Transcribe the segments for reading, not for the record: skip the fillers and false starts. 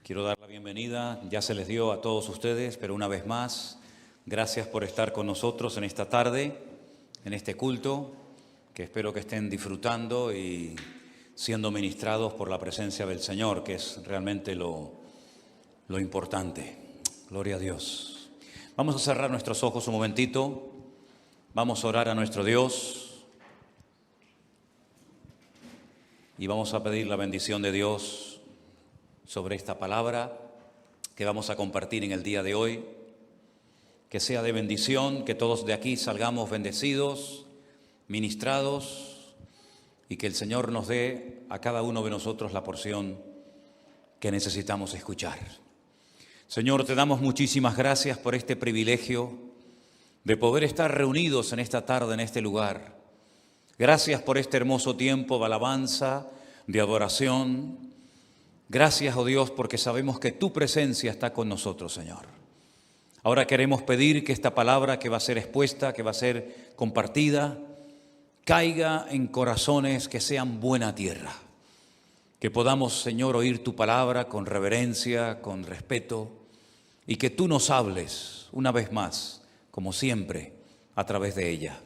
Quiero dar la bienvenida, ya se les dio a todos ustedes, pero una vez más, gracias por estar con nosotros en esta tarde, en este culto, que espero que estén disfrutando y siendo ministrados por la presencia del Señor, que es realmente lo importante. Gloria a Dios. Vamos a cerrar nuestros ojos un momentito, vamos a orar a nuestro Dios y vamos a pedir la bendición de Dios sobre esta palabra que vamos a compartir en el día de hoy, que sea de bendición, que todos de aquí salgamos bendecidos, ministrados, y que el Señor nos dé a cada uno de nosotros la porción que necesitamos escuchar. Señor, te damos muchísimas gracias por este privilegio de poder estar reunidos en esta tarde, en este lugar. Gracias por este hermoso tiempo de alabanza, de adoración. Gracias, oh Dios, porque sabemos que tu presencia está con nosotros, Señor. Ahora queremos pedir que esta palabra que va a ser expuesta, que va a ser compartida, caiga en corazones que sean buena tierra. Que podamos, Señor, oír tu palabra con reverencia, con respeto, y que tú nos hables una vez más, como siempre, a través de ella.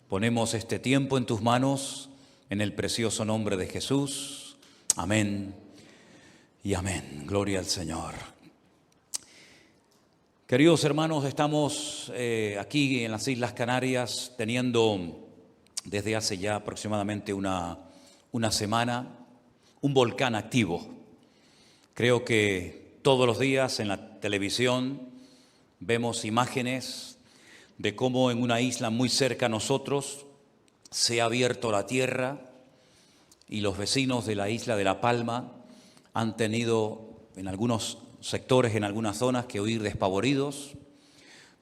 Ponemos este tiempo en tus manos, en el precioso nombre de Jesús. Amén. Y amén. Gloria al Señor. Queridos hermanos, estamos aquí en las Islas Canarias teniendo desde hace ya aproximadamente una semana un volcán activo. Creo que todos los días en la televisión vemos imágenes de cómo en una isla muy cerca a nosotros se ha abierto la tierra y los vecinos de la isla de La Palma han tenido en algunos sectores, en algunas zonas, que huir despavoridos,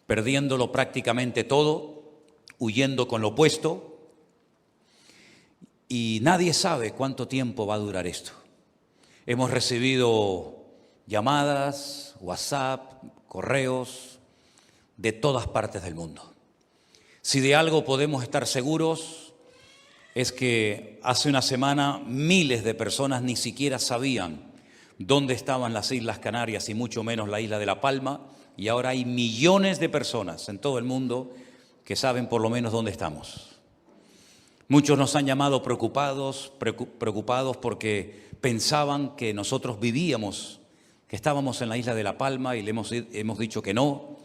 perdiéndolo prácticamente todo, huyendo con lo puesto, y nadie sabe cuánto tiempo va a durar esto. Hemos recibido llamadas, WhatsApp, correos de todas partes del mundo. Si de algo podemos estar seguros es que hace una semana miles de personas ni siquiera sabían dónde estaban las Islas Canarias y mucho menos la isla de La Palma, y ahora hay millones de personas en todo el mundo que saben por lo menos dónde estamos. Muchos nos han llamado preocupados porque pensaban que nosotros vivíamos, que estábamos en la isla de La Palma, y le hemos dicho que no,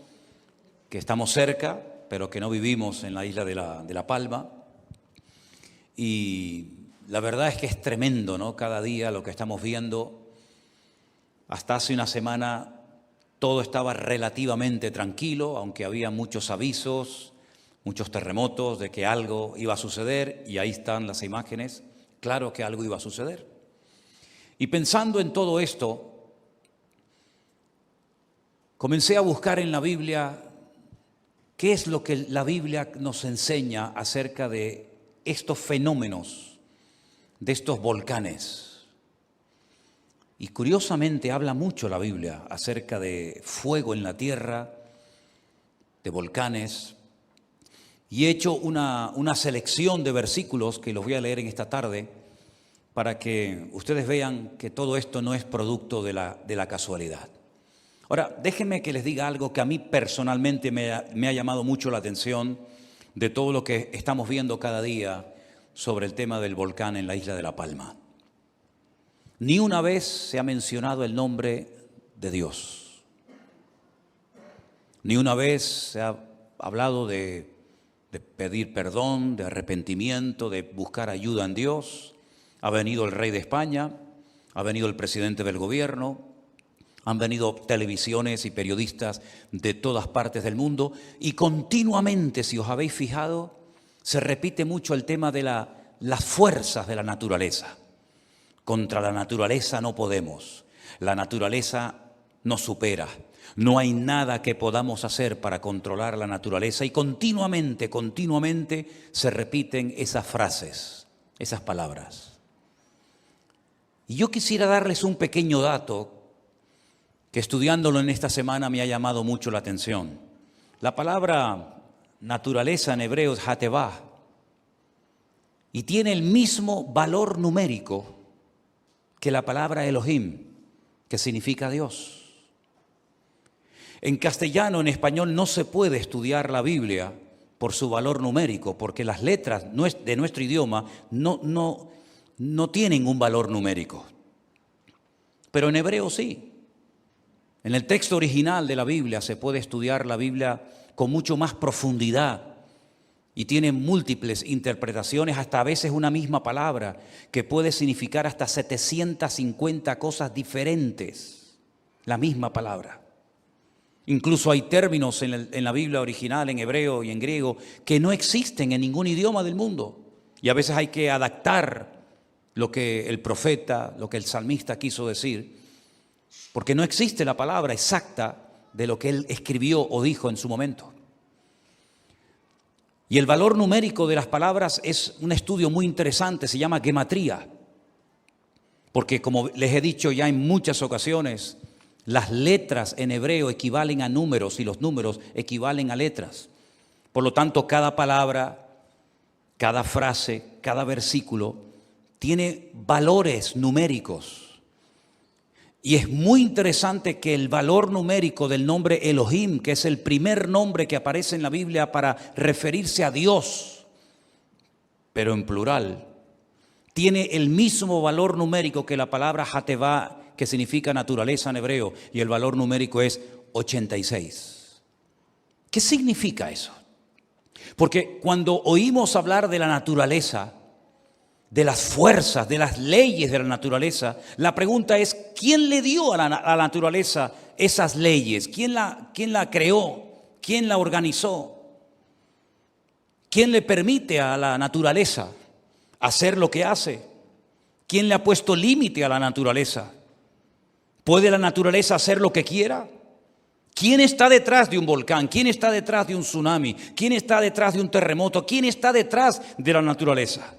que estamos cerca, pero que no vivimos en la isla de La Palma. Y la verdad es que es tremendo, ¿no? Cada día lo que estamos viendo. Hasta hace una semana todo estaba relativamente tranquilo, aunque había muchos avisos, muchos terremotos de que algo iba a suceder, y ahí están las imágenes. Claro que algo iba a suceder. Y pensando en todo esto, comencé a buscar en la Biblia qué es lo que la Biblia nos enseña acerca de estos fenómenos, de estos volcanes. Y curiosamente habla mucho la Biblia acerca de fuego en la tierra, de volcanes. Y he hecho una selección de versículos que los voy a leer en esta tarde para que ustedes vean que todo esto no es producto de la casualidad. Ahora, déjenme que les diga algo que a mí personalmente me ha llamado mucho la atención de todo lo que estamos viendo cada día sobre el tema del volcán en la isla de La Palma. Ni una vez se ha mencionado el nombre de Dios. Ni una vez se ha hablado de pedir perdón, de arrepentimiento, de buscar ayuda en Dios. Ha venido el rey de España, ha venido el presidente del gobierno, han venido televisiones y periodistas de todas partes del mundo, y continuamente, si os habéis fijado, se repite mucho el tema de las fuerzas de la naturaleza. Contra la naturaleza no podemos, la naturaleza nos supera, no hay nada que podamos hacer para controlar la naturaleza, y continuamente se repiten esas frases, esas palabras. Y yo quisiera darles un pequeño dato que estudiándolo en esta semana me ha llamado mucho la atención. La palabra naturaleza en hebreo es hatevah, y tiene el mismo valor numérico que la palabra Elohim, que significa Dios. En castellano, en español, no se puede estudiar la Biblia por su valor numérico, porque las letras de nuestro idioma no tienen un valor numérico. Pero en hebreo sí. En el texto original de la Biblia se puede estudiar la Biblia con mucho más profundidad y tiene múltiples interpretaciones, hasta a veces una misma palabra que puede significar hasta 750 cosas diferentes, la misma palabra. Incluso hay términos en la Biblia original, en hebreo y en griego, que no existen en ningún idioma del mundo. Y a veces hay que adaptar lo que el profeta, lo que el salmista quiso decir, porque no existe la palabra exacta de lo que él escribió o dijo en su momento. Y el valor numérico de las palabras es un estudio muy interesante, se llama gematría, porque como les he dicho ya en muchas ocasiones, las letras en hebreo equivalen a números y los números equivalen a letras. Por lo tanto, cada palabra, cada frase, cada versículo tiene valores numéricos. Y es muy interesante que el valor numérico del nombre Elohim, que es el primer nombre que aparece en la Biblia para referirse a Dios, pero en plural, tiene el mismo valor numérico que la palabra Hatevá, que significa naturaleza en hebreo, y el valor numérico es 86. ¿Qué significa eso? Porque cuando oímos hablar de la naturaleza, de las fuerzas, de las leyes de la naturaleza, la pregunta es, ¿quién le dio a la naturaleza esas leyes? ¿Quién la creó? ¿Quién la organizó? ¿Quién le permite a la naturaleza hacer lo que hace? ¿Quién le ha puesto límite a la naturaleza? ¿Puede la naturaleza hacer lo que quiera? ¿Quién está detrás de un volcán? ¿Quién está detrás de un tsunami? ¿Quién está detrás de un terremoto? ¿Quién está detrás de la naturaleza?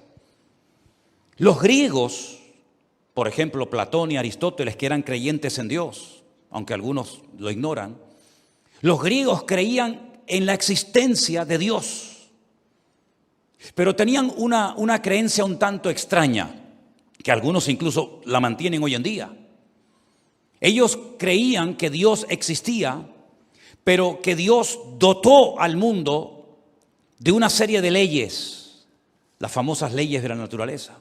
Los griegos, por ejemplo, Platón y Aristóteles, que eran creyentes en Dios, aunque algunos lo ignoran, los griegos creían en la existencia de Dios, pero tenían una creencia un tanto extraña, que algunos incluso la mantienen hoy en día. Ellos creían que Dios existía, pero que Dios dotó al mundo de una serie de leyes, las famosas leyes de la naturaleza.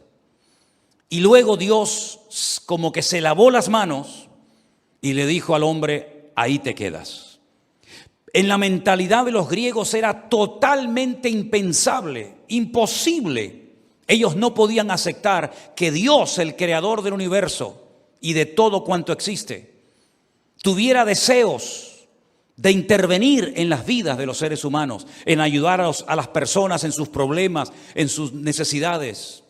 Y luego Dios como que se lavó las manos y le dijo al hombre, ahí te quedas. En la mentalidad de los griegos era totalmente impensable, imposible. Ellos no podían aceptar que Dios, el creador del universo y de todo cuanto existe, tuviera deseos de intervenir en las vidas de los seres humanos, en ayudar a las personas en sus problemas, en sus necesidades,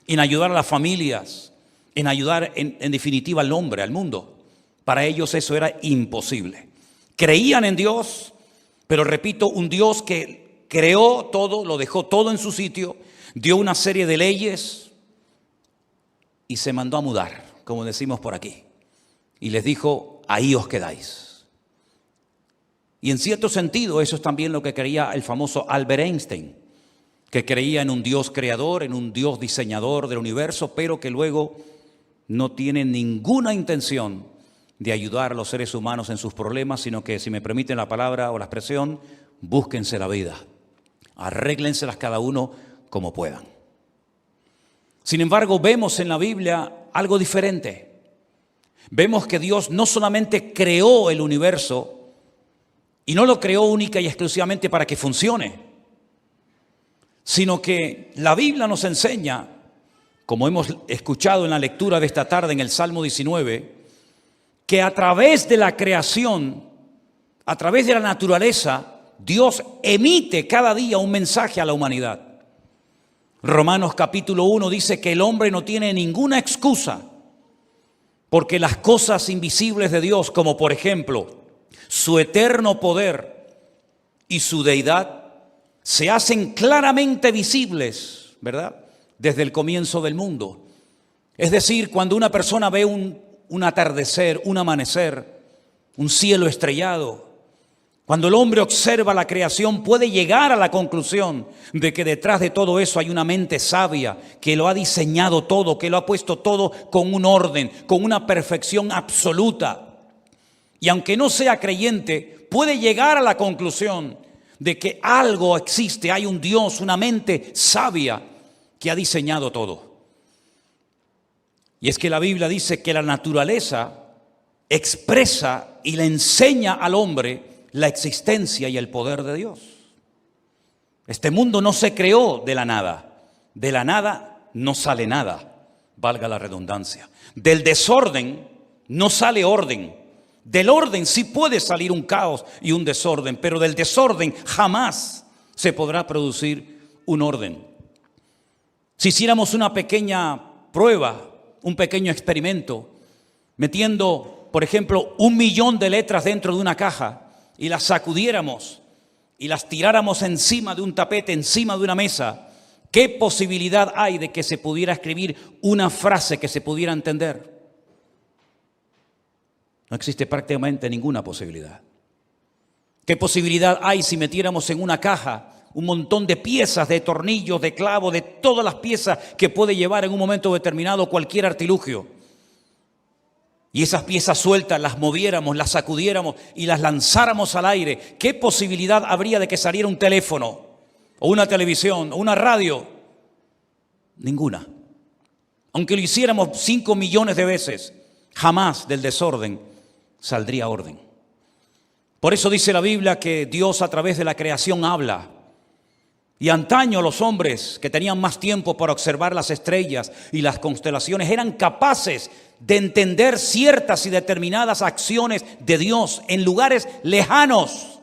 en ayudar a las familias, en ayudar en definitiva al hombre, al mundo. Para ellos eso era imposible. Creían en Dios, pero repito, un Dios que creó todo, lo dejó todo en su sitio, dio una serie de leyes y se mandó a mudar, como decimos por aquí. Y les dijo, ahí os quedáis. Y en cierto sentido eso es también lo que creía el famoso Albert Einstein, que creía en un Dios creador, en un Dios diseñador del universo, pero que luego no tiene ninguna intención de ayudar a los seres humanos en sus problemas, sino que, si me permiten la palabra o la expresión, búsquense la vida, arréglenselas cada uno como puedan. Sin embargo, vemos en la Biblia algo diferente. Vemos que Dios no solamente creó el universo, y no lo creó única y exclusivamente para que funcione, sino que la Biblia nos enseña, como hemos escuchado en la lectura de esta tarde en el Salmo 19, que a través de la creación, a través de la naturaleza, Dios emite cada día un mensaje a la humanidad. Romanos capítulo 1 dice que el hombre no tiene ninguna excusa, porque las cosas invisibles de Dios, como por ejemplo su eterno poder y su deidad, se hacen claramente visibles, ¿verdad?, desde el comienzo del mundo. Es decir, cuando una persona ve un atardecer, un amanecer, un cielo estrellado, Cuando el hombre observa la creación, puede llegar a la conclusión de que detrás de todo eso hay una mente sabia que lo ha diseñado todo, que lo ha puesto todo con un orden, con una perfección absoluta. Y aunque no sea creyente, puede llegar a la conclusión de que algo existe, hay un Dios, una mente sabia que ha diseñado todo. Y es que la Biblia dice que la naturaleza expresa y le enseña al hombre la existencia y el poder de Dios. Este mundo no se creó de la nada no sale nada, valga la redundancia. Del desorden no sale orden, del orden sí puede salir un caos y un desorden, pero del desorden jamás se podrá producir un orden. Si hiciéramos una pequeña prueba, un pequeño experimento, metiendo, por ejemplo, 1 millón de letras dentro de una caja, y las sacudiéramos y las tiráramos encima de un tapete, encima de una mesa, ¿qué posibilidad hay de que se pudiera escribir una frase que se pudiera entender? No existe prácticamente ninguna posibilidad. ¿Qué posibilidad hay si metiéramos en una caja un montón de piezas, de tornillos, de clavos, de todas las piezas que puede llevar en un momento determinado cualquier artilugio? Y esas piezas sueltas las moviéramos, las sacudiéramos y las lanzáramos al aire. ¿Qué posibilidad habría de que saliera un teléfono o una televisión o una radio? Ninguna. Aunque lo hiciéramos 5 millones de veces, jamás del desorden saldría orden. Por eso dice la Biblia que Dios a través de la creación habla. Y antaño los hombres que tenían más tiempo para observar las estrellas y las constelaciones eran capaces de entender ciertas y determinadas acciones de Dios en lugares lejanos,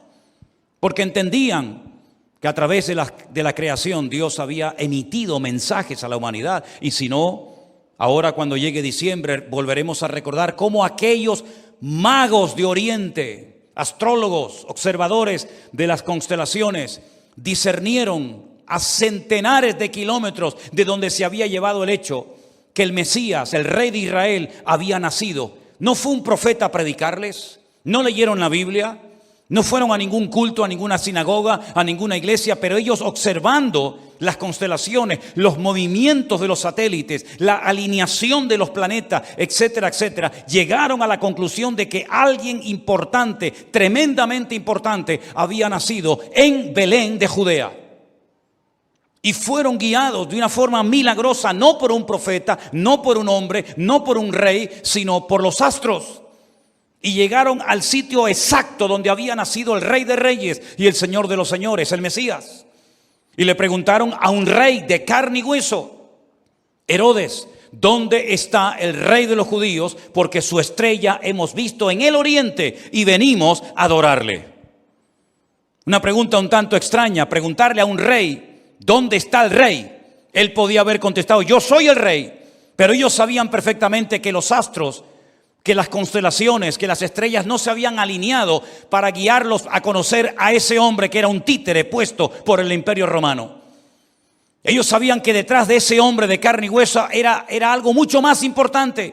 porque entendían que a través de la creación Dios había emitido mensajes a la humanidad. Y si no, ahora cuando llegue diciembre volveremos a recordar cómo aquellos magos de Oriente, astrólogos, observadores de las constelaciones, discernieron a centenares de kilómetros de donde se había llevado el hecho que el Mesías, el rey de Israel, había nacido. ¿No fue un profeta a predicarles? ¿No leyeron la Biblia? ¿No fueron a ningún culto, a ninguna sinagoga, a ninguna iglesia? Pero ellos, observando las constelaciones, los movimientos de los satélites, la alineación de los planetas, etcétera, etcétera, llegaron a la conclusión de que alguien importante, tremendamente importante, había nacido en Belén de Judea. Y fueron guiados de una forma milagrosa, no por un profeta, no por un hombre, no por un rey, sino por los astros. Y llegaron al sitio exacto donde había nacido el Rey de Reyes y el Señor de los Señores, el Mesías. Y le preguntaron a un rey de carne y hueso, Herodes, ¿dónde está el Rey de los judíos? Porque su estrella hemos visto en el oriente y venimos a adorarle. Una pregunta un tanto extraña, preguntarle a un rey, ¿dónde está el rey? Él podía haber contestado, yo soy el rey. Pero ellos sabían perfectamente que los astros, que las constelaciones, que las estrellas no se habían alineado para guiarlos a conocer a ese hombre que era un títere puesto por el Imperio Romano. Ellos sabían que detrás de ese hombre de carne y hueso era algo mucho más importante.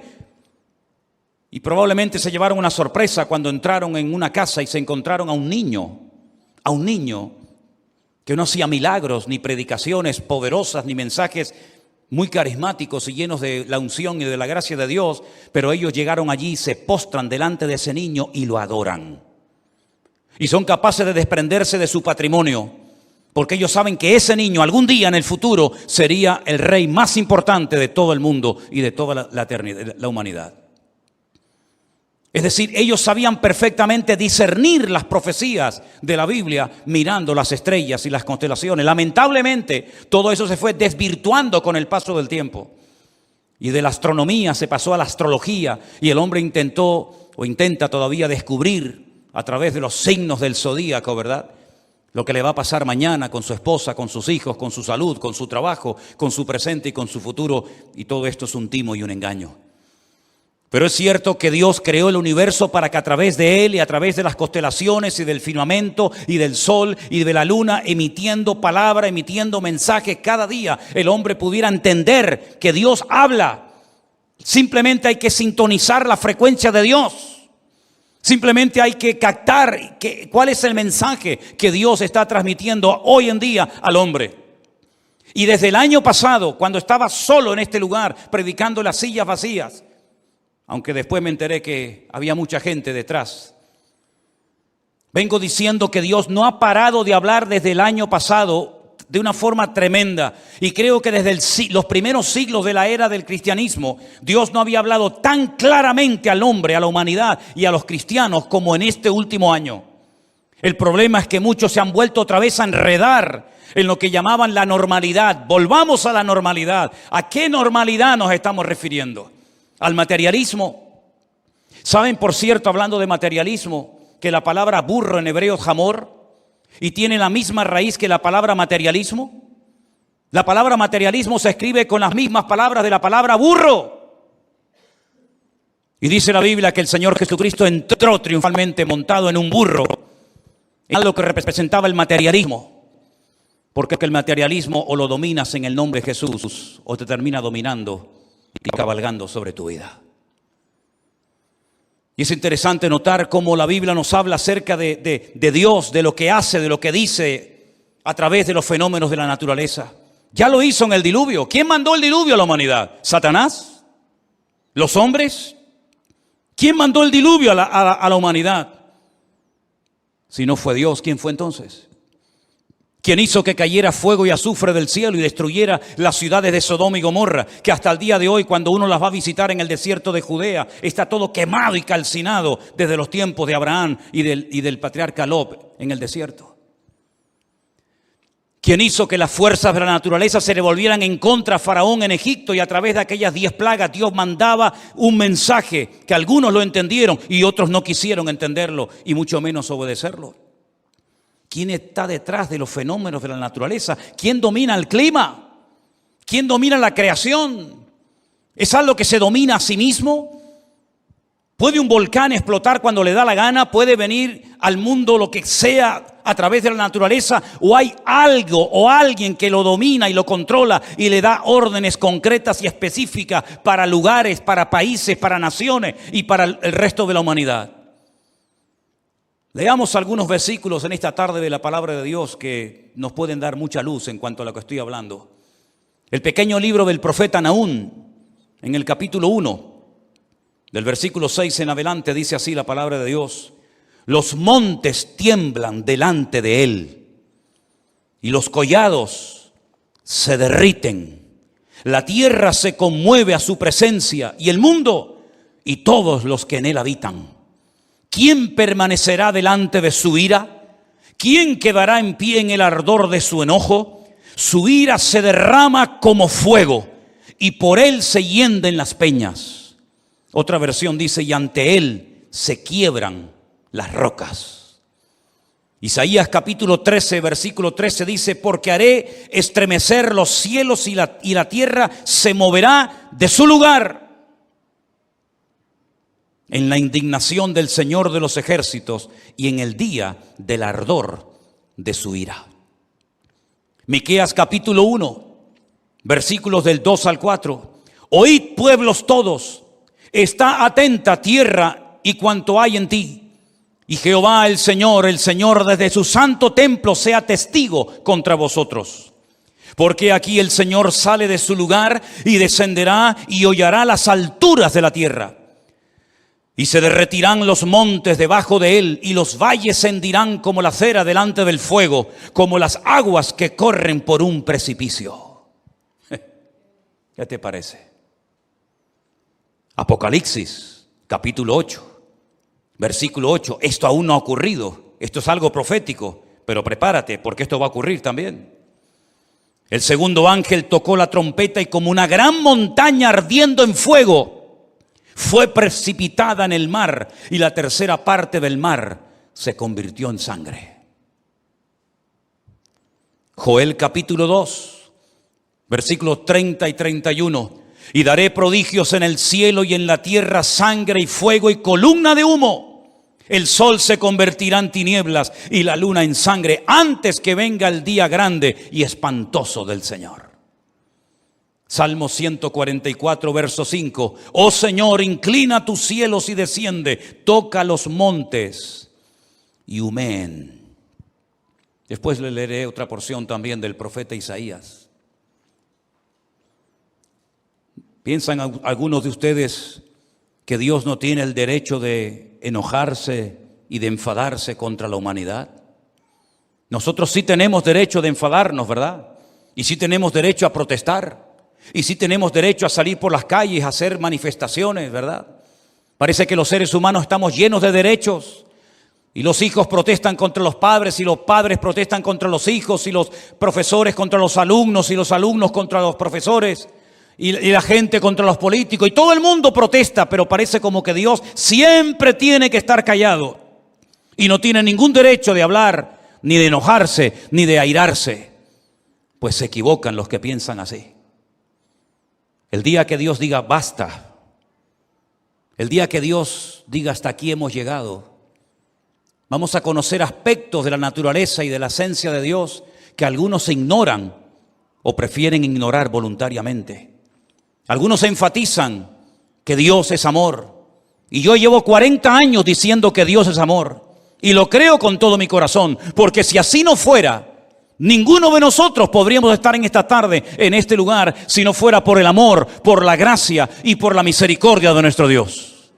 Y probablemente se llevaron una sorpresa cuando entraron en una casa y se encontraron a un niño que no hacía milagros, ni predicaciones poderosas, ni mensajes muy carismáticos y llenos de la unción y de la gracia de Dios, pero ellos llegaron allí y se postran delante de ese niño y lo adoran. Y son capaces de desprenderse de su patrimonio, porque ellos saben que ese niño algún día en el futuro sería el rey más importante de todo el mundo y de toda la eternidad, la humanidad. Es decir, ellos sabían perfectamente discernir las profecías de la Biblia mirando las estrellas y las constelaciones. Lamentablemente, todo eso se fue desvirtuando con el paso del tiempo. Y de la astronomía se pasó a la astrología y el hombre intentó o intenta todavía descubrir a través de los signos del zodíaco, ¿verdad?, lo que le va a pasar mañana con su esposa, con sus hijos, con su salud, con su trabajo, con su presente y con su futuro. Y todo esto es un timo y un engaño. Pero es cierto que Dios creó el universo para que a través de él y a través de las constelaciones y del firmamento y del sol y de la luna, emitiendo palabra, emitiendo mensajes cada día, el hombre pudiera entender que Dios habla. Simplemente hay que sintonizar la frecuencia de Dios. Simplemente hay que captar cuál es el mensaje que Dios está transmitiendo hoy en día al hombre. Y desde el año pasado, cuando estaba solo en este lugar, predicando en las sillas vacías, aunque después me enteré que había mucha gente detrás, vengo diciendo que Dios no ha parado de hablar desde el año pasado de una forma tremenda. Y creo que desde los primeros siglos de la era del cristianismo, Dios no había hablado tan claramente al hombre, a la humanidad y a los cristianos como en este último año. El problema es que muchos se han vuelto otra vez a enredar en lo que llamaban la normalidad. Volvamos a la normalidad. ¿A qué normalidad nos estamos refiriendo? ¿Al materialismo? ¿Saben, por cierto, hablando de materialismo, que la palabra burro en hebreo es hamor y tiene la misma raíz que la palabra materialismo? La palabra materialismo se escribe con las mismas palabras de la palabra burro. Y dice la Biblia que el Señor Jesucristo entró triunfalmente montado en un burro, en algo que representaba el materialismo. Porque el materialismo o lo dominas en el nombre de Jesús o te termina dominando y cabalgando sobre tu vida. Y es interesante notar cómo la Biblia nos habla acerca de Dios, de lo que hace, de lo que dice a través de los fenómenos de la naturaleza. Ya lo hizo en el diluvio. ¿Quién mandó el diluvio a la humanidad? ¿Satanás? ¿Los hombres? ¿Quién mandó el diluvio a la humanidad? Si no fue Dios, ¿quién fue entonces? ¿Quién hizo que cayera fuego y azufre del cielo y destruyera las ciudades de Sodoma y Gomorra? Que hasta el día de hoy, cuando uno las va a visitar en el desierto de Judea, está todo quemado y calcinado desde los tiempos de Abraham y del patriarca Lot en el desierto. ¿Quién hizo que las fuerzas de la naturaleza se revolvieran en contra a Faraón en Egipto y a través de aquellas 10 plagas Dios mandaba un mensaje que algunos lo entendieron y otros no quisieron entenderlo y mucho menos obedecerlo? ¿Quién está detrás de los fenómenos de la naturaleza? ¿Quién domina el clima? ¿Quién domina la creación? ¿Es algo que se domina a sí mismo? ¿Puede un volcán explotar cuando le da la gana? ¿Puede venir al mundo lo que sea a través de la naturaleza? ¿O hay algo o alguien que lo domina y lo controla y le da órdenes concretas y específicas para lugares, para países, para naciones y para el resto de la humanidad? Leamos algunos versículos en esta tarde de la palabra de Dios que nos pueden dar mucha luz en cuanto a lo que estoy hablando. El pequeño libro del profeta Nahum, en el capítulo 1, del versículo 6 en adelante, dice así la palabra de Dios: los montes tiemblan delante de él y los collados se derriten. La tierra se conmueve a su presencia y el mundo y todos los que en él habitan. ¿Quién permanecerá delante de su ira? ¿Quién quedará en pie en el ardor de su enojo? Su ira se derrama como fuego y por él se hienden las peñas. Otra versión dice: y ante él se quiebran las rocas. Isaías capítulo 13, versículo 13 dice: porque haré estremecer los cielos y la tierra se moverá de su lugar en la indignación del Señor de los ejércitos y en el día del ardor de su ira. Miqueas capítulo 1, versículos del 2 al 4. Oíd, pueblos todos, está atenta tierra y cuanto hay en ti. Y Jehová el Señor desde su santo templo sea testigo contra vosotros. Porque aquí el Señor sale de su lugar y descenderá y hollará las alturas de la tierra. Y se derretirán los montes debajo de él, y los valles se hendirán como la cera delante del fuego, como las aguas que corren por un precipicio. ¿Qué te parece? Apocalipsis, capítulo 8, versículo 8. Esto aún no ha ocurrido. Esto es algo profético, pero prepárate, porque esto va a ocurrir también. El segundo ángel tocó la trompeta y como una gran montaña ardiendo en fuego fue precipitada en el mar, y la tercera parte del mar se convirtió en sangre. Joel capítulo 2, versículos 30 y 31. Y daré prodigios en el cielo y en la tierra, sangre y fuego y columna de humo. El sol se convertirá en tinieblas y la luna en sangre antes que venga el día grande y espantoso del Señor. Salmo 144, verso 5. Oh Señor, inclina tus cielos y desciende, toca los montes y humeen. Después le leeré otra porción también del profeta Isaías. ¿Piensan algunos de ustedes que Dios no tiene el derecho de enojarse y de enfadarse contra la humanidad? Nosotros sí tenemos derecho de enfadarnos, ¿verdad? Y sí tenemos derecho a protestar. Y sí tenemos derecho a salir por las calles, a hacer manifestaciones, ¿verdad? Parece que los seres humanos estamos llenos de derechos. Y los hijos protestan contra los padres, y los padres protestan contra los hijos, y los profesores contra los alumnos, y los alumnos contra los profesores, y la gente contra los políticos. Y todo el mundo protesta, pero parece como que Dios siempre tiene que estar callado. Y no tiene ningún derecho de hablar, ni de enojarse, ni de airarse. Pues se equivocan los que piensan así. El día que Dios diga basta, el día que Dios diga hasta aquí hemos llegado, vamos a conocer aspectos de la naturaleza y de la esencia de Dios que algunos ignoran o prefieren ignorar voluntariamente. Algunos enfatizan que Dios es amor. Y yo llevo 40 años diciendo que Dios es amor. Y lo creo con todo mi corazón, porque si así no fuera, ninguno de nosotros podríamos estar en esta tarde, en este lugar, si no fuera por el amor, por la gracia y por la misericordia de nuestro Dios.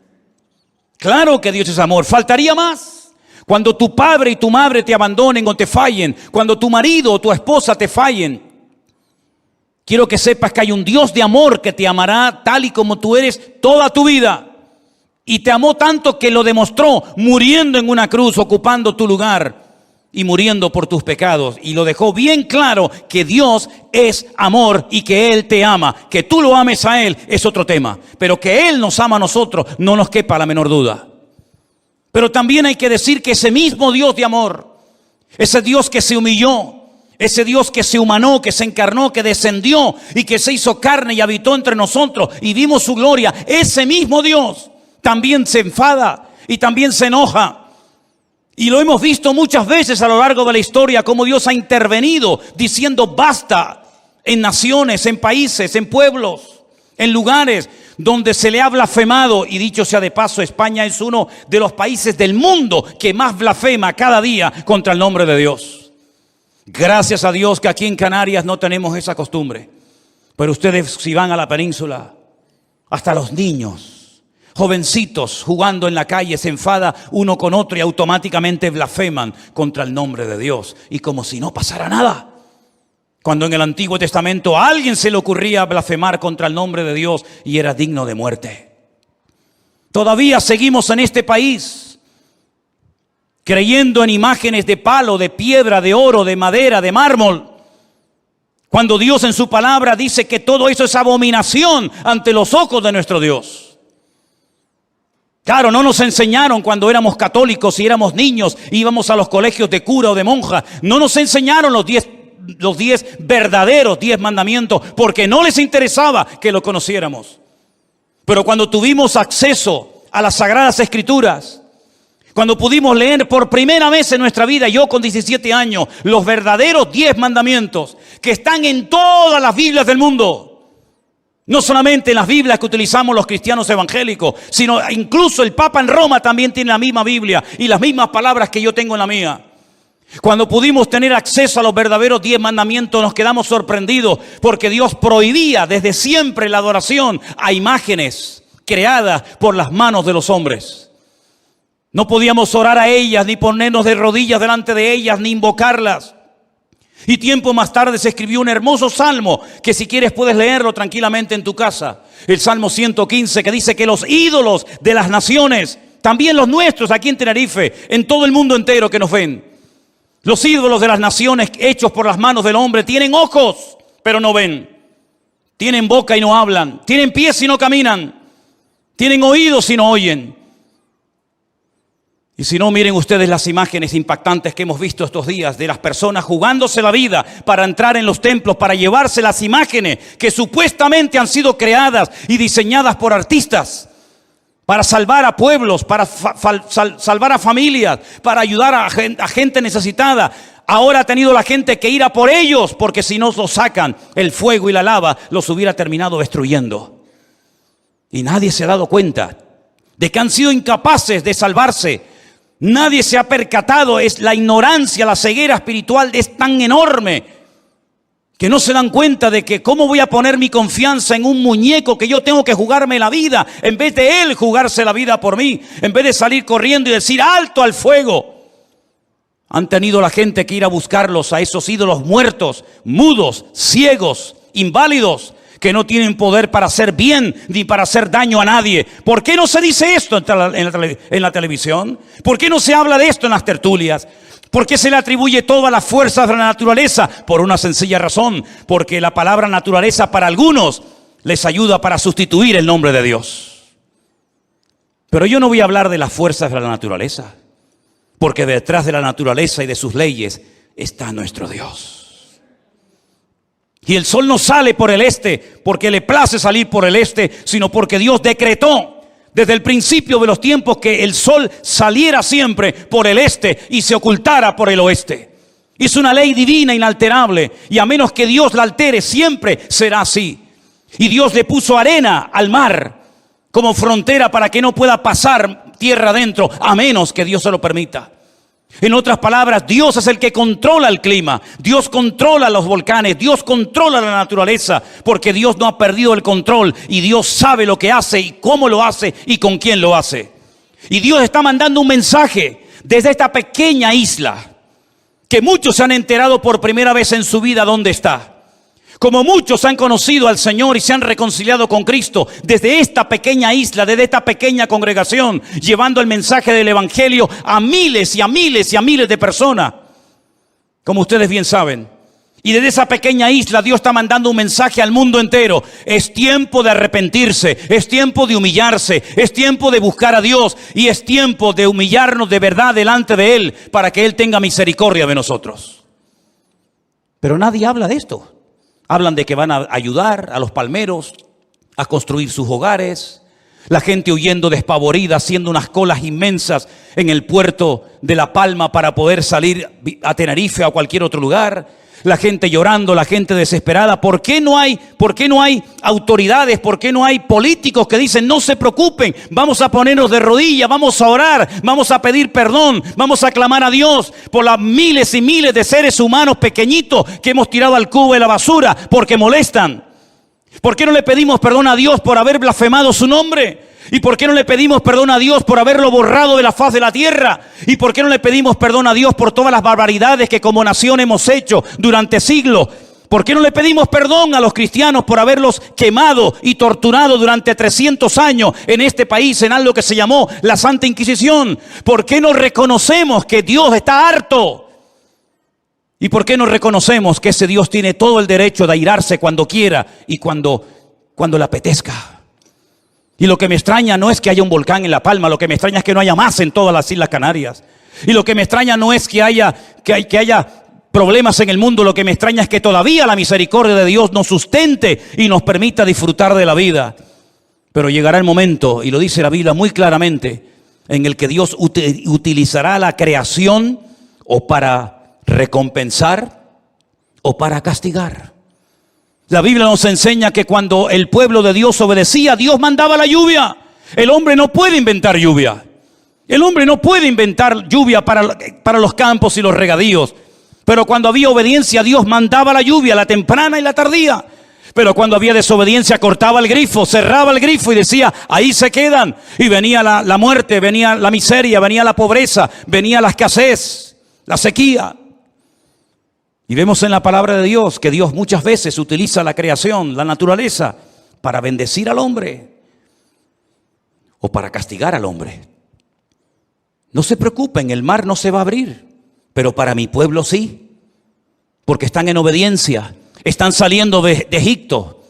Claro que Dios es amor. ¿Faltaría más? Cuando tu padre y tu madre te abandonen o te fallen, cuando tu marido o tu esposa te fallen, quiero que sepas que hay un Dios de amor que te amará tal y como tú eres toda tu vida. Y te amó tanto que lo demostró muriendo en una cruz, ocupando tu lugar y muriendo por tus pecados. Y lo dejó bien claro que Dios es amor y que Él te ama. Que tú lo ames a Él es otro tema, pero que Él nos ama a nosotros no nos quepa la menor duda. Pero también hay que decir que ese mismo Dios de amor, ese Dios que se humilló, ese Dios que se humanó, que se encarnó, que descendió y que se hizo carne y habitó entre nosotros y vimos su gloria, ese mismo Dios también se enfada y también se enoja. Y lo hemos visto muchas veces a lo largo de la historia, cómo Dios ha intervenido diciendo basta en naciones, en países, en pueblos, en lugares donde se le ha blasfemado. Y dicho sea de paso, España es uno de los países del mundo que más blasfema cada día contra el nombre de Dios. Gracias a Dios que aquí en Canarias no tenemos esa costumbre. Pero ustedes, si van a la península, hasta los niños, jovencitos jugando en la calle, se enfada uno con otro y automáticamente blasfeman contra el nombre de Dios. Y como si no pasara nada. Cuando en el Antiguo Testamento a alguien se le ocurría blasfemar contra el nombre de Dios y era digno de muerte. Todavía seguimos en este país creyendo en imágenes de palo, de piedra, de oro, de madera, de mármol. Cuando Dios en su palabra dice que todo eso es abominación ante los ojos de nuestro Dios. Claro, no nos enseñaron cuando éramos católicos y éramos niños, íbamos a los colegios de cura o de monja. No nos enseñaron los 10 verdaderos 10 mandamientos, porque no les interesaba que lo conociéramos. Pero cuando tuvimos acceso a las Sagradas Escrituras, cuando pudimos leer por primera vez en nuestra vida, yo con 17 años, los verdaderos 10 mandamientos que están en todas las Biblias del mundo. No solamente en las Biblias que utilizamos los cristianos evangélicos, sino incluso el Papa en Roma también tiene la misma Biblia y las mismas palabras que yo tengo en la mía. Cuando pudimos tener acceso a los verdaderos 10 mandamientos, nos quedamos sorprendidos porque Dios prohibía desde siempre la adoración a imágenes creadas por las manos de los hombres. No podíamos orar a ellas, ni ponernos de rodillas delante de ellas, ni invocarlas. Y tiempo más tarde se escribió un hermoso salmo que si quieres puedes leerlo tranquilamente en tu casa. El Salmo 115, que dice que los ídolos de las naciones, también los nuestros aquí en Tenerife, en todo el mundo entero que nos ven, los ídolos de las naciones hechos por las manos del hombre tienen ojos, pero no ven. Tienen boca y no hablan. Tienen pies y no caminan. Tienen oídos y no oyen. Y si no, miren ustedes las imágenes impactantes que hemos visto estos días de las personas jugándose la vida para entrar en los templos, para llevarse las imágenes que supuestamente han sido creadas y diseñadas por artistas, para salvar a pueblos, para salvar a familias, para ayudar a gente necesitada, Ahora ha tenido la gente que ir a por ellos, porque si no los sacan, el fuego y la lava los hubiera terminado destruyendo. Y nadie se ha dado cuenta de que han sido incapaces de salvarse. Nadie se ha percatado. Es la ignorancia, la ceguera espiritual es tan enorme que no se dan cuenta de que cómo voy a poner mi confianza en un muñeco que yo tengo que jugarme la vida, en vez de él jugarse la vida por mí, en vez de salir corriendo y decir alto al fuego. Han tenido la gente que ir a buscarlos, a esos ídolos muertos, mudos, ciegos, inválidos, que no tienen poder para hacer bien ni para hacer daño a nadie. ¿Por qué no se dice esto en la televisión? ¿Por qué no se habla de esto en las tertulias? ¿Por qué se le atribuye todas las fuerzas de la naturaleza? Por una sencilla razón, porque la palabra naturaleza para algunos les ayuda para sustituir el nombre de Dios. Pero yo no voy a hablar de las fuerzas de la naturaleza, porque detrás de la naturaleza y de sus leyes está nuestro Dios. Y el sol no sale por el este porque le place salir por el este, sino porque Dios decretó desde el principio de los tiempos que el sol saliera siempre por el este y se ocultara por el oeste. Es una ley divina inalterable, y a menos que Dios la altere siempre será así. Y Dios le puso arena al mar como frontera para que no pueda pasar tierra adentro, a menos que Dios se lo permita. En otras palabras, Dios es el que controla el clima, Dios controla los volcanes, Dios controla la naturaleza, porque Dios no ha perdido el control y Dios sabe lo que hace y cómo lo hace y con quién lo hace. Y Dios está mandando un mensaje desde esta pequeña isla, que muchos se han enterado por primera vez en su vida dónde está. Como muchos han conocido al Señor y se han reconciliado con Cristo desde esta pequeña isla, desde esta pequeña congregación, llevando el mensaje del Evangelio a miles y a miles y a miles de personas, como ustedes bien saben. Y desde esa pequeña isla Dios está mandando un mensaje al mundo entero. Es tiempo de arrepentirse, es tiempo de humillarse, es tiempo de buscar a Dios y es tiempo de humillarnos de verdad delante de Él para que Él tenga misericordia de nosotros. Pero nadie habla de esto. Hablan de que van a ayudar a los palmeros a construir sus hogares. La gente huyendo despavorida, haciendo unas colas inmensas en el puerto de La Palma para poder salir a Tenerife o a cualquier otro lugar. La gente llorando, la gente desesperada. ¿Por qué no hay autoridades? ¿Por qué no hay políticos que dicen no se preocupen? Vamos a ponernos de rodillas, vamos a orar, vamos a pedir perdón, vamos a clamar a Dios por las miles y miles de seres humanos pequeñitos que hemos tirado al cubo de la basura porque molestan. ¿Por qué no le pedimos perdón a Dios por haber blasfemado su nombre? ¿Y por qué no le pedimos perdón a Dios por haberlo borrado de la faz de la tierra? ¿Y por qué no le pedimos perdón a Dios por todas las barbaridades que como nación hemos hecho durante siglos? ¿Por qué no le pedimos perdón a los cristianos por haberlos quemado y torturado durante 300 años en este país en algo que se llamó la Santa Inquisición? ¿Por qué no reconocemos que Dios está harto? ¿Y por qué no reconocemos que ese Dios tiene todo el derecho de airarse cuando quiera y cuando le apetezca? Y lo que me extraña no es que haya un volcán en La Palma, lo que me extraña es que no haya más en todas las Islas Canarias. Y lo que me extraña no es que haya problemas en el mundo, lo que me extraña es que todavía la misericordia de Dios nos sustente y nos permita disfrutar de la vida. Pero llegará el momento, y lo dice la Biblia muy claramente, en el que Dios utilizará la creación o para recompensar o para castigar. La Biblia nos enseña que cuando el pueblo de Dios obedecía, Dios mandaba la lluvia. El hombre no puede inventar lluvia. El hombre no puede inventar lluvia para los campos y los regadíos. Pero cuando había obediencia, Dios mandaba la lluvia, la temprana y la tardía. Pero cuando había desobediencia, cortaba el grifo, cerraba el grifo y decía, ahí se quedan. Y venía la muerte, venía la miseria, venía la pobreza, venía la escasez, la sequía. Y vemos en la palabra de Dios que Dios muchas veces utiliza la creación, la naturaleza, para bendecir al hombre o para castigar al hombre. No se preocupen, el mar no se va a abrir, pero para mi pueblo sí, porque están en obediencia, están saliendo de Egipto.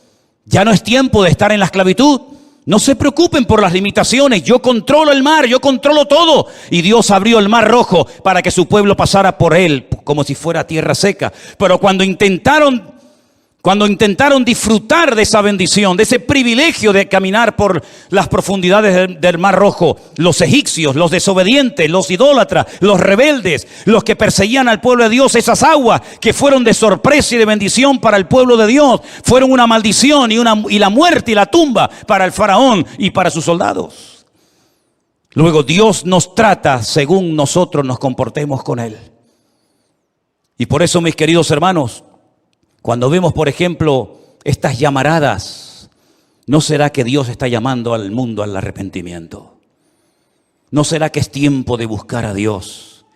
Ya no es tiempo de estar en la esclavitud. No se preocupen por las limitaciones, yo controlo el mar, yo controlo todo. Y Dios abrió el mar Rojo para que su pueblo pasara por él como si fuera tierra seca. Pero cuando intentaron Cuando intentaron disfrutar de esa bendición, de ese privilegio de caminar por las profundidades del Mar Rojo, los egipcios, los desobedientes, los idólatras, los rebeldes, los que perseguían al pueblo de Dios, esas aguas que fueron de sorpresa y de bendición para el pueblo de Dios, fueron una maldición y la muerte y la tumba para el faraón y para sus soldados. Luego Dios nos trata según nosotros nos comportemos con Él. Y por eso, mis queridos hermanos, cuando vemos, por ejemplo, estas llamaradas, ¿no será que Dios está llamando al mundo al arrepentimiento? ¿No será que es tiempo de buscar a Dios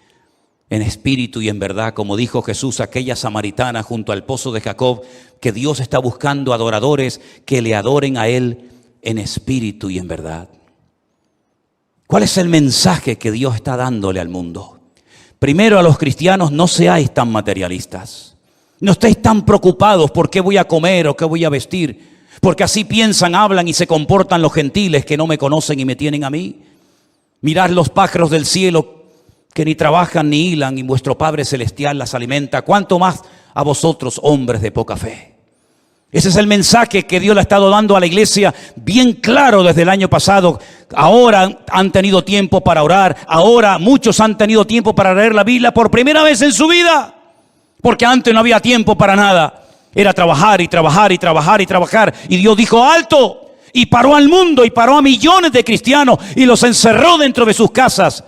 en espíritu y en verdad? Como dijo Jesús a aquella samaritana junto al pozo de Jacob, que Dios está buscando adoradores que le adoren a Él en espíritu y en verdad. ¿Cuál es el mensaje que Dios está dándole al mundo? Primero, a los cristianos: no seáis tan materialistas. No estéis tan preocupados por qué voy a comer o qué voy a vestir, porque así piensan, hablan y se comportan los gentiles que no me conocen y me tienen a mí. Mirad los pájaros del cielo, que ni trabajan ni hilan, y vuestro Padre Celestial las alimenta. ¿Cuánto más a vosotros, hombres de poca fe? Ese es el mensaje que Dios le ha estado dando a la iglesia bien claro desde el año pasado. Ahora han tenido tiempo para orar. Ahora muchos han tenido tiempo para leer la Biblia por primera vez en su vida. Porque antes no había tiempo para nada. Era trabajar y trabajar y trabajar y trabajar. Y Dios dijo: alto. Y paró al mundo y paró a millones de cristianos y los encerró dentro de sus casas.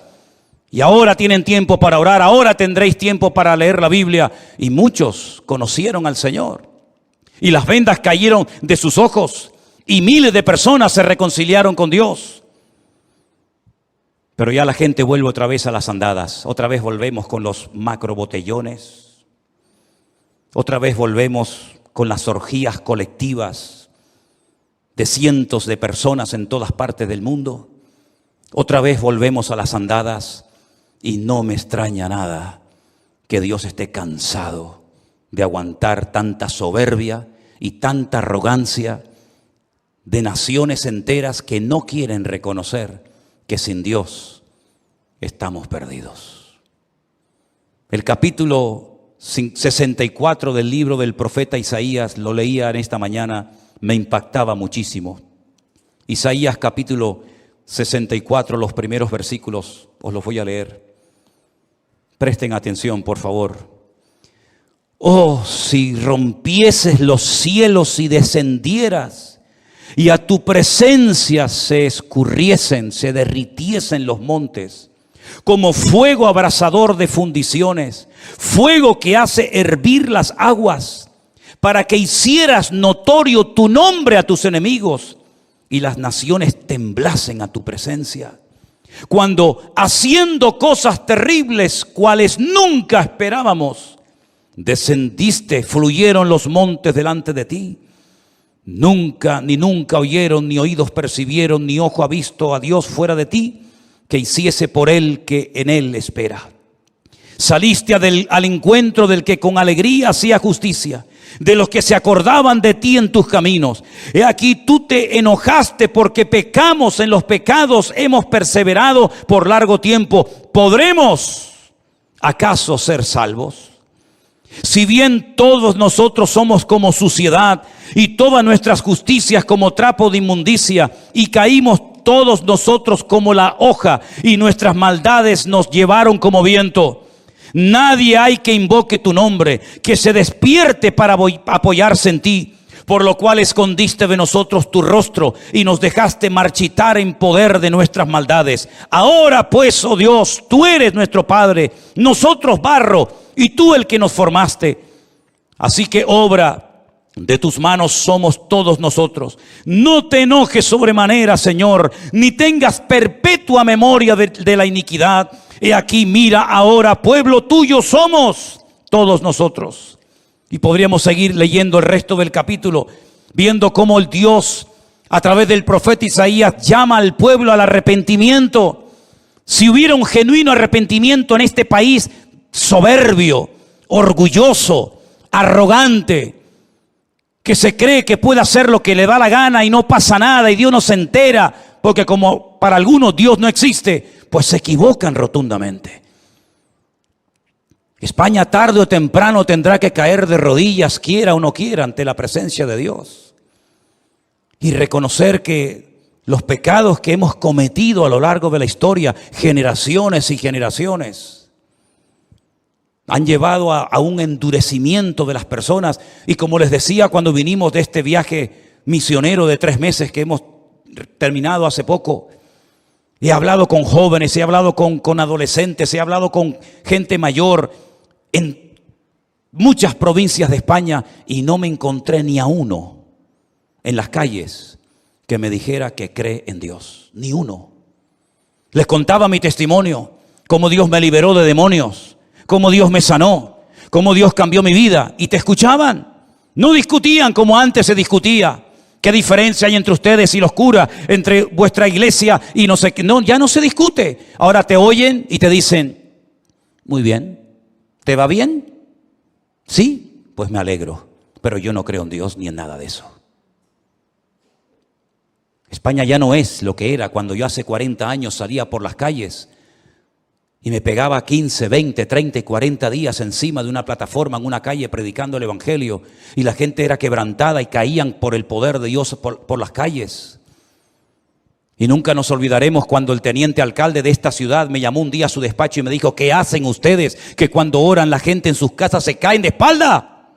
Y ahora tienen tiempo para orar. Ahora tendréis tiempo para leer la Biblia. Y muchos conocieron al Señor. Y las vendas cayeron de sus ojos. Y miles de personas se reconciliaron con Dios. Pero ya la gente vuelve otra vez a las andadas. Otra vez volvemos con los macrobotellones. Otra vez volvemos con las orgías colectivas de cientos de personas en todas partes del mundo. Otra vez volvemos a las andadas y no me extraña nada que Dios esté cansado de aguantar tanta soberbia y tanta arrogancia de naciones enteras que no quieren reconocer que sin Dios estamos perdidos. El capítulo 64 del libro del profeta Isaías, lo leía en esta mañana, me impactaba muchísimo. Isaías capítulo 64, los primeros versículos, os los voy a leer. Presten atención, por favor. Oh, si rompieses los cielos y descendieras, y a tu presencia se escurriesen, se derritiesen los montes, como fuego abrasador de fundiciones, fuego que hace hervir las aguas, para que hicieras notorio tu nombre a tus enemigos y las naciones temblasen a tu presencia. Cuando haciendo cosas terribles, cuales nunca esperábamos, descendiste, fluyeron los montes delante de ti. Nunca oyeron, ni oídos percibieron, ni ojo ha visto a Dios fuera de ti, que hiciese por él que en él espera. Saliste al encuentro del que con alegría hacía justicia, de los que se acordaban de ti en tus caminos. He aquí tú te enojaste porque pecamos, en los pecados hemos perseverado por largo tiempo. ¿Podremos acaso ser salvos? Si bien todos nosotros somos como suciedad y todas nuestras justicias como trapo de inmundicia, y caímos todos nosotros como la hoja, y nuestras maldades nos llevaron como viento. Nadie hay que invoque tu nombre, que se despierte para apoyarse en ti, por lo cual escondiste de nosotros tu rostro y nos dejaste marchitar en poder de nuestras maldades. Ahora pues, oh Dios, tú eres nuestro Padre, nosotros barro y tú el que nos formaste. Así que obra de tus manos somos todos nosotros. No te enojes sobremanera, Señor, ni tengas perpetua memoria de la iniquidad. He aquí, mira ahora, pueblo tuyo somos todos nosotros. Y podríamos seguir leyendo el resto del capítulo, viendo cómo el Dios, a través del profeta Isaías, llama al pueblo al arrepentimiento. Si hubiera un genuino arrepentimiento en este país soberbio, orgulloso, arrogante, que se cree que puede hacer lo que le da la gana y no pasa nada y Dios no se entera, porque como para algunos Dios no existe, pues se equivocan rotundamente. España tarde o temprano tendrá que caer de rodillas, quiera o no quiera, ante la presencia de Dios. Y reconocer que los pecados que hemos cometido a lo largo de la historia, generaciones y generaciones, han llevado a un endurecimiento de las personas. Y como les decía cuando vinimos de este viaje misionero de 3 meses que hemos terminado hace poco, he hablado con jóvenes, he hablado con adolescentes, he hablado con gente mayor en muchas provincias de España y no me encontré ni a uno en las calles que me dijera que cree en Dios. Ni uno. Les contaba mi testimonio, cómo Dios me liberó de demonios, cómo Dios me sanó, cómo Dios cambió mi vida. Y te escuchaban. No discutían como antes se discutía. ¿Qué diferencia hay entre ustedes y los curas, entre vuestra iglesia y no sé qué? No, ya no se discute. Ahora te oyen y te dicen, muy bien, ¿te va bien? Sí, pues me alegro, pero yo no creo en Dios ni en nada de eso. España ya no es lo que era cuando yo hace 40 años salía por las calles y me pegaba 15, 20, 30 y 40 días encima de una plataforma en una calle predicando el evangelio y la gente era quebrantada y caían por el poder de Dios por las calles. Y nunca nos olvidaremos cuando el teniente alcalde de esta ciudad me llamó un día a su despacho y me dijo, ¿qué hacen ustedes que cuando oran la gente en sus casas se caen de espalda?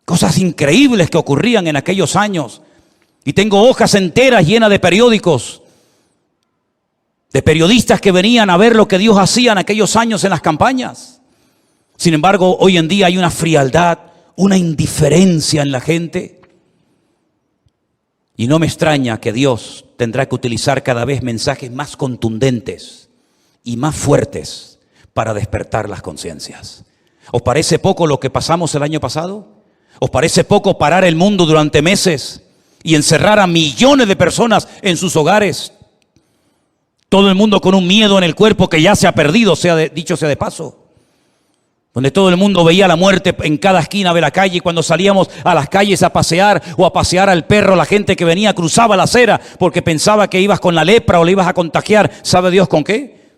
Cosas increíbles que ocurrían en aquellos años. Y tengo hojas enteras llenas de periódicos, de periodistas que venían a ver lo que Dios hacía en aquellos años en las campañas. Sin embargo, hoy en día hay una frialdad, una indiferencia en la gente. Y no me extraña que Dios tendrá que utilizar cada vez mensajes más contundentes y más fuertes para despertar las conciencias. ¿Os parece poco lo que pasamos el año pasado? ¿Os parece poco parar el mundo durante meses y encerrar a millones de personas en sus hogares? Todo el mundo con un miedo en el cuerpo que ya se ha perdido, dicho sea de paso. Donde todo el mundo veía la muerte en cada esquina de la calle. Y cuando salíamos a las calles a pasear o a pasear al perro, la gente que venía cruzaba la acera porque pensaba que ibas con la lepra o le ibas a contagiar. ¿Sabe Dios con qué?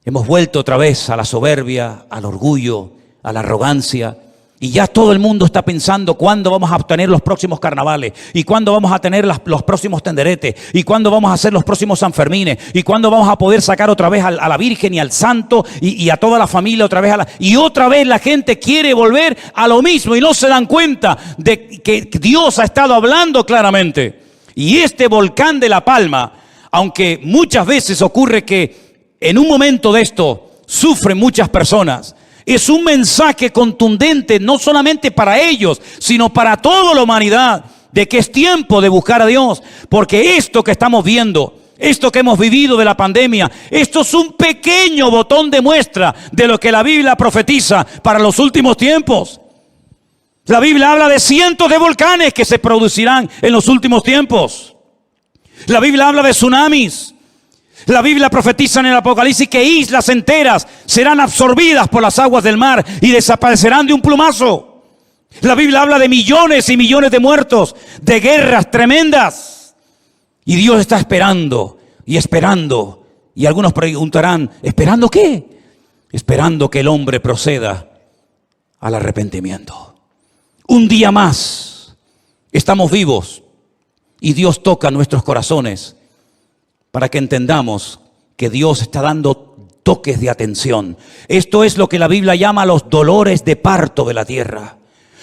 Hemos vuelto otra vez a la soberbia, al orgullo, a la arrogancia. Y ya todo el mundo está pensando cuándo vamos a obtener los próximos carnavales, y cuándo vamos a tener los próximos tenderetes, y cuándo vamos a hacer los próximos Sanfermines, y cuándo vamos a poder sacar otra vez a la Virgen y al Santo y a toda la familia otra vez. Y otra vez la gente quiere volver a lo mismo y no se dan cuenta de que Dios ha estado hablando claramente. Y este volcán de La Palma, aunque muchas veces ocurre que en un momento de esto sufren muchas personas, es un mensaje contundente no solamente para ellos, sino para toda la humanidad, de que es tiempo de buscar a Dios, porque esto que estamos viendo, esto que hemos vivido de la pandemia, esto es un pequeño botón de muestra de lo que la Biblia profetiza para los últimos tiempos. La Biblia habla de cientos de volcanes que se producirán en los últimos tiempos. La Biblia habla de tsunamis. La Biblia profetiza en el Apocalipsis que islas enteras serán absorbidas por las aguas del mar y desaparecerán de un plumazo. La Biblia habla de millones y millones de muertos, de guerras tremendas. Y Dios está esperando y esperando. Y algunos preguntarán, ¿esperando qué? Esperando que el hombre proceda al arrepentimiento. Un día más estamos vivos y Dios toca nuestros corazones para que entendamos que Dios está dando toques de atención. Esto es lo que la Biblia llama los dolores de parto de la tierra.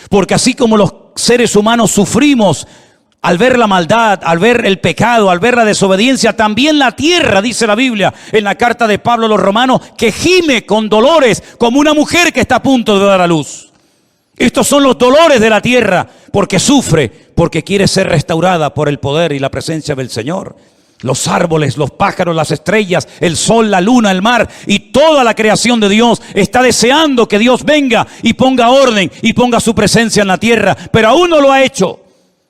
Porque así como los seres humanos sufrimos al ver la maldad, al ver el pecado, al ver la desobediencia, también la tierra, dice la Biblia en la carta de Pablo a los Romanos, que gime con dolores como una mujer que está a punto de dar a luz. Estos son los dolores de la tierra, porque sufre, porque quiere ser restaurada por el poder y la presencia del Señor. Los árboles, los pájaros, las estrellas, el sol, la luna, el mar y toda la creación de Dios está deseando que Dios venga y ponga orden y ponga su presencia en la tierra. Pero aún no lo ha hecho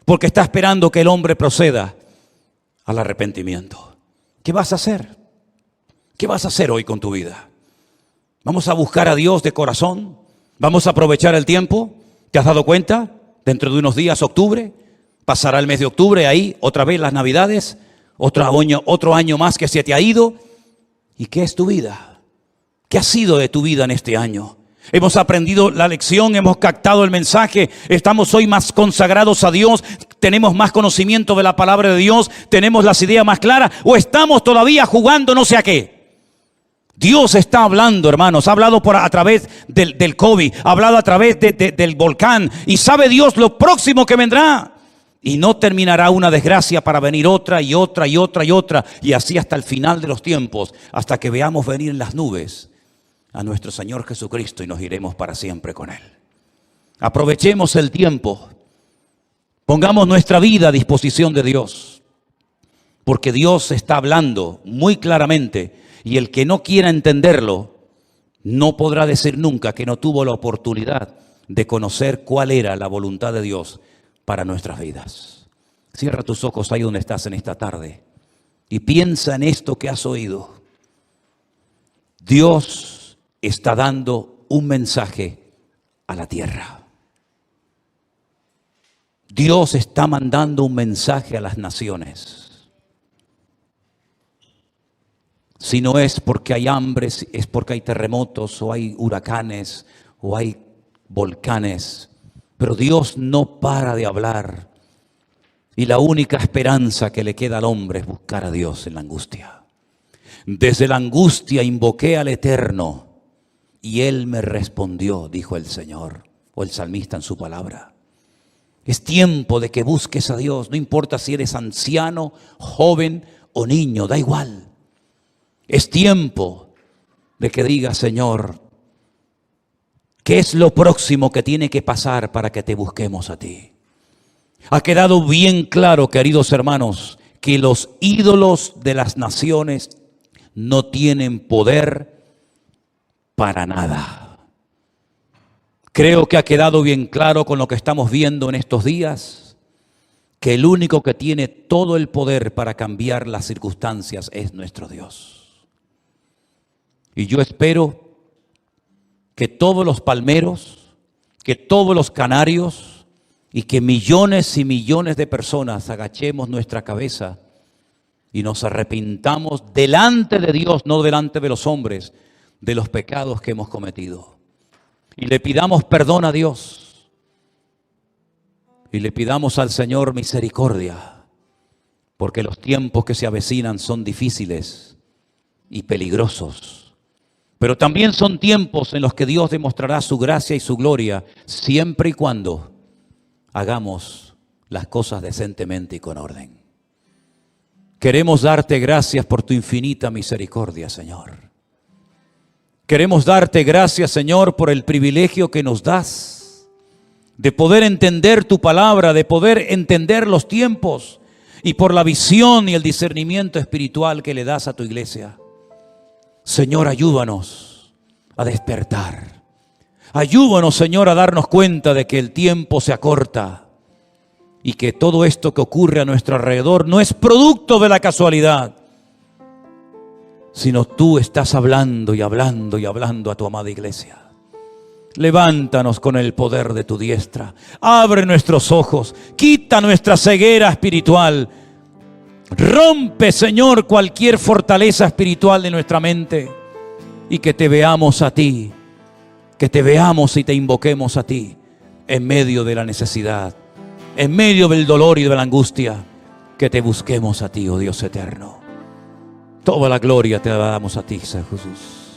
porque está esperando que el hombre proceda al arrepentimiento. ¿Qué vas a hacer? ¿Qué vas a hacer hoy con tu vida? ¿Vamos a buscar a Dios de corazón? ¿Vamos a aprovechar el tiempo? ¿Te has dado cuenta? Dentro de unos días, octubre, pasará el mes de octubre, ahí otra vez las Navidades. Otro año más que se te ha ido. ¿Y qué es tu vida? ¿Qué ha sido de tu vida en este año? Hemos aprendido la lección, hemos captado el mensaje, estamos hoy más consagrados a Dios, tenemos más conocimiento de la palabra de Dios, tenemos las ideas más claras, o estamos todavía jugando no sé a qué. Dios está hablando, hermanos, ha hablado a través del COVID, ha hablado a través del volcán, y sabe Dios lo próximo que vendrá. Y no terminará una desgracia para venir otra y otra y otra y otra, y así hasta el final de los tiempos, hasta que veamos venir en las nubes a nuestro Señor Jesucristo y nos iremos para siempre con Él. Aprovechemos el tiempo, pongamos nuestra vida a disposición de Dios, porque Dios está hablando muy claramente, y el que no quiera entenderlo no podrá decir nunca que no tuvo la oportunidad de conocer cuál era la voluntad de Dios para nuestras vidas. Cierra tus ojos ahí donde estás en esta tarde y piensa en esto que has oído. Dios está dando un mensaje a la tierra. Dios está mandando un mensaje a las naciones. Si no es porque hay hambre, es porque hay terremotos o hay huracanes o hay volcanes. Pero Dios no para de hablar. Y la única esperanza que le queda al hombre es buscar a Dios en la angustia. Desde la angustia invoqué al Eterno y Él me respondió, dijo el Señor, o el salmista en su palabra. Es tiempo de que busques a Dios, no importa si eres anciano, joven o niño, da igual. Es tiempo de que digas, Señor, ¿qué es lo próximo que tiene que pasar para que te busquemos a ti? Ha quedado bien claro, queridos hermanos, que los ídolos de las naciones no tienen poder para nada. Creo que ha quedado bien claro con lo que estamos viendo en estos días, que el único que tiene todo el poder para cambiar las circunstancias es nuestro Dios. Y yo espero que todos los palmeros, que todos los canarios y que millones y millones de personas agachemos nuestra cabeza y nos arrepintamos delante de Dios, no delante de los hombres, de los pecados que hemos cometido. Y le pidamos perdón a Dios. Y le pidamos al Señor misericordia, porque los tiempos que se avecinan son difíciles y peligrosos. Pero también son tiempos en los que Dios demostrará su gracia y su gloria, siempre y cuando hagamos las cosas decentemente y con orden. Queremos darte gracias por tu infinita misericordia, Señor. Queremos darte gracias, Señor, por el privilegio que nos das de poder entender tu palabra, de poder entender los tiempos y por la visión y el discernimiento espiritual que le das a tu iglesia. Señor, ayúdanos a despertar. Ayúdanos, Señor, a darnos cuenta de que el tiempo se acorta y que todo esto que ocurre a nuestro alrededor no es producto de la casualidad, sino tú estás hablando y hablando y hablando a tu amada iglesia. Levántanos con el poder de tu diestra. Abre nuestros ojos. Quita nuestra ceguera espiritual. Rompe, Señor, cualquier fortaleza espiritual de nuestra mente. Y que te veamos a ti. Que te veamos y te invoquemos a ti. En medio de la necesidad. En medio del dolor y de la angustia. Que te busquemos a ti, oh Dios eterno. Toda la gloria te la damos a ti, Jesús.